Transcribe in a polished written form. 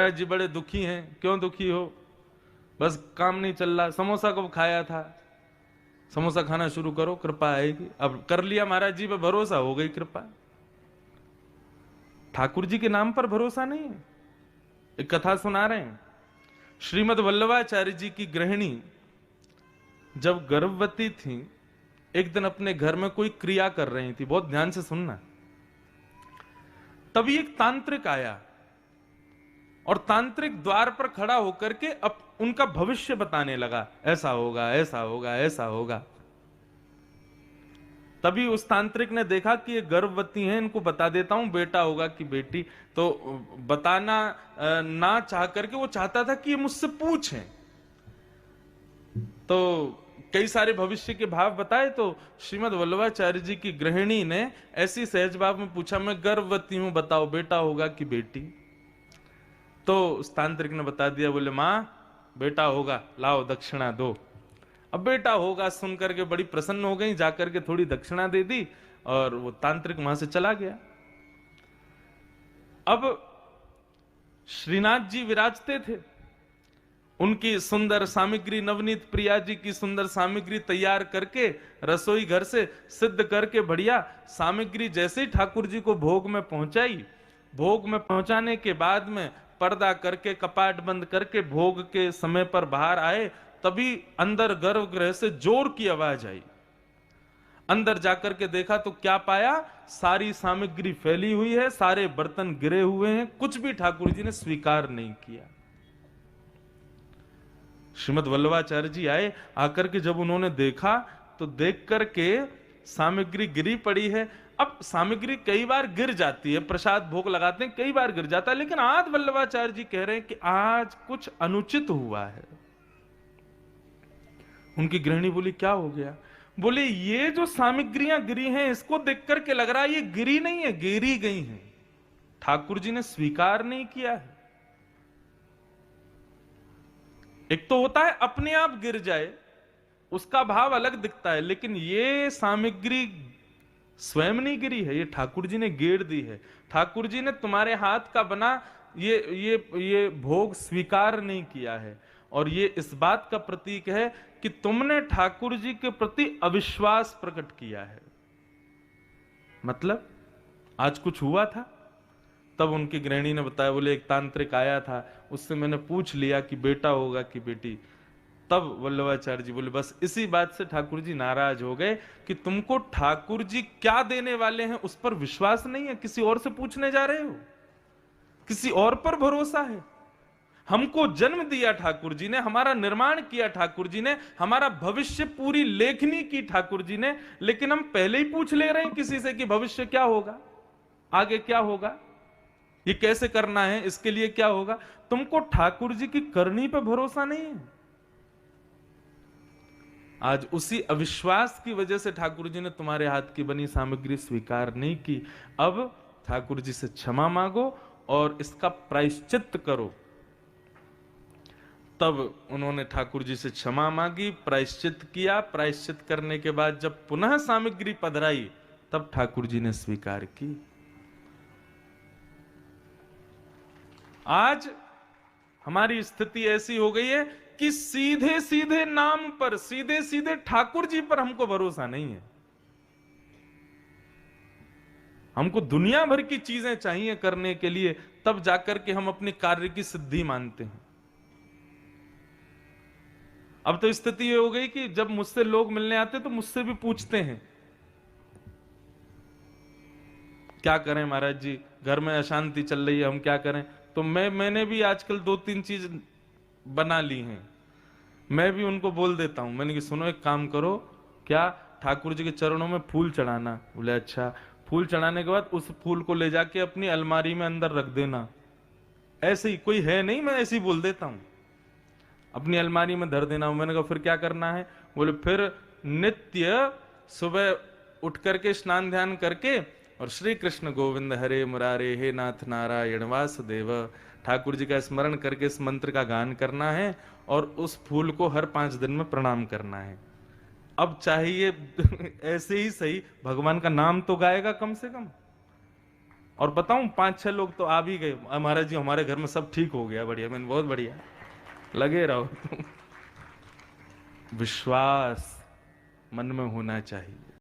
महाराज जी बड़े दुखी हैं। क्यों दुखी हो? बस काम नहीं चल रहा। समोसा कब खाया था? समोसा खाना शुरू करो, कृपा आएगी। अब कर लिया महाराज जी पे भरोसा, हो गई कृपा। ठाकुर जी के नाम पर भरोसा नहीं है। एक कथा सुना रहे हैं। श्रीमद वल्लभाचार्य जी की गृहिणी जब गर्भवती थी, एक दिन अपने घर में कोई क्रिया कर रही थी, बहुत ध्यान से सुनना। तभी एक तांत्रिक आया और तांत्रिक द्वार पर खड़ा होकर के अब उनका भविष्य बताने लगा, ऐसा होगा, ऐसा होगा, ऐसा होगा। तभी उस तांत्रिक ने देखा कि ये गर्भवती हैं, इनको बता देता हूं बेटा होगा कि बेटी। तो बताना ना चाह करके वो चाहता था कि ये मुझसे पूछें। तो कई सारे भविष्य के भाव बताए। तो श्रीमद वल्लभाचार्य जी की गृहिणी ने ऐसी सहज भाव में पूछा, मैं गर्भवती हूं, बताओ बेटा होगा कि बेटी। तो उस तांत्रिक ने बता दिया, बोले मां बेटा होगा, लाओ दक्षिणा दो। अब बेटा होगा सुन करके बड़ी प्रसन्न हो गई, जाकर के थोड़ी दक्षिणा दे दी और वो तांत्रिक वहां से चला गया। अब श्रीनाथ जी विराजते थे, उनकी सुंदर सामग्री, नवनीत प्रिया जी की सुंदर सामग्री तैयार करके रसोई घर से सिद्ध करके बढ़िया सामग्री जैसे ही ठाकुर जी को भोग में पहुंचाई, भोग में पहुंचाने के बाद में पर्दा करके कपाट बंद करके भोग के समय पर बाहर आए, तभी अंदर गर्भगृह से जोर की आवाज आई। अंदर जाकर के देखा तो क्या पाया, सारी सामग्री फैली हुई है, सारे बर्तन गिरे हुए हैं, कुछ भी ठाकुर जी ने स्वीकार नहीं किया। श्रीमद वल्लभाचार्य जी आए, आकर के जब उन्होंने देखा तो देख करके सामग्री गिरी पड़ी है। अब सामग्री कई बार गिर जाती है, प्रसाद भोग लगाते हैं कई बार गिर जाता है, लेकिन आज वल्लभाचार्य जी कह रहे हैं कि आज कुछ अनुचित हुआ है। उनकी गृहिणी बोली क्या हो गया? बोले ये जो सामग्रियां गिरी हैं इसको देख करके लग रहा है ये गिरी नहीं है, गिरी गई हैं, ठाकुर जी ने स्वीकार नहीं किया है। एक तो होता है अपने आप गिर जाए, उसका भाव अलग दिखता है, लेकिन ये सामग्री स्वयं नहीं गिरी है, ये ठाकुर जी ने गेर दी है। ठाकुर जी ने तुम्हारे हाथ का बना ये भोग स्वीकार नहीं किया है, और ये इस बात का प्रतीक है कि तुमने ठाकुर जी के प्रति अविश्वास प्रकट किया है। मतलब आज कुछ हुआ था। तब उनकी गृहिणी ने बताया, बोले एक तांत्रिक आया था, उससे मैंने पूछ लिया कि बेटा होगा कि बेटी। तब वल्लभाचार्य जी बोले बस इसी बात से ठाकुर जी नाराज हो गए कि तुमको ठाकुर जी क्या देने वाले हैं उस पर विश्वास नहीं है, किसी और से पूछने जा रहे हो, किसी और पर भरोसा है। हमको जन्म दिया ठाकुर जी ने, हमारा निर्माण किया ठाकुर जी ने, हमारा भविष्य पूरी लेखनी की ठाकुर जी ने, लेकिन हम पहले ही पूछ ले रहे हैं किसी से कि भविष्य क्या होगा, आगे क्या होगा, ये कैसे करना है, इसके लिए क्या होगा। तुमको ठाकुर जी की करनी पे भरोसा नहीं है। आज उसी अविश्वास की वजह से ठाकुर जी ने तुम्हारे हाथ की बनी सामग्री स्वीकार नहीं की। अब ठाकुर जी से क्षमा मांगो और इसका प्रायश्चित करो। तब उन्होंने ठाकुर जी से क्षमा मांगी, प्रायश्चित किया। प्रायश्चित करने के बाद जब पुनः सामग्री पधराई, तब ठाकुर जी ने स्वीकार की। आज हमारी स्थिति ऐसी हो गई है कि सीधे सीधे नाम पर, सीधे सीधे ठाकुर जी पर हमको भरोसा नहीं है। हमको दुनिया भर की चीजें चाहिए करने के लिए, तब जाकर के हम अपने कार्य की सिद्धि मानते हैं। अब तो स्थिति ये हो गई कि जब मुझसे लोग मिलने आते तो मुझसे भी पूछते हैं क्या करें महाराज जी, घर में अशांति चल रही है, हम क्या करें। तो मैंने भी आजकल 2-3 चीज बना ली हैं। मैं भी उनको बोल देता हूं, मैंने कि सुनो एक काम करो, क्या ठाकुर जी के चरणों में फूल चढ़ाना। बोले अच्छा। फूल चढ़ाने के बाद उस फूल को ले जाके अपनी अलमारी में अंदर रख देना। ऐसे ही कोई है नहीं, मैं ऐसे ही बोल देता हूं, अपनी अलमारी में धर देना। मैंने कहा फिर क्या करना है? बोले फिर नित्य सुबह उठ करके स्नान ध्यान करके और श्री कृष्ण गोविंद हरे मुरारे हे नाथ नारायण वासुदेव ठाकुर जी का स्मरण करके इस मंत्र का गान करना है और उस फूल को हर 5 दिन में प्रणाम करना है। अब चाहिए ऐसे ही सही, भगवान का नाम तो गाएगा कम से कम, और बताऊं 5-6 लोग तो आ भी गए, महाराज जी हमारे घर में सब ठीक हो गया, बढ़िया। मैंने बहुत बढ़िया, लगे रहो तुम। विश्वास मन में होना चाहिए।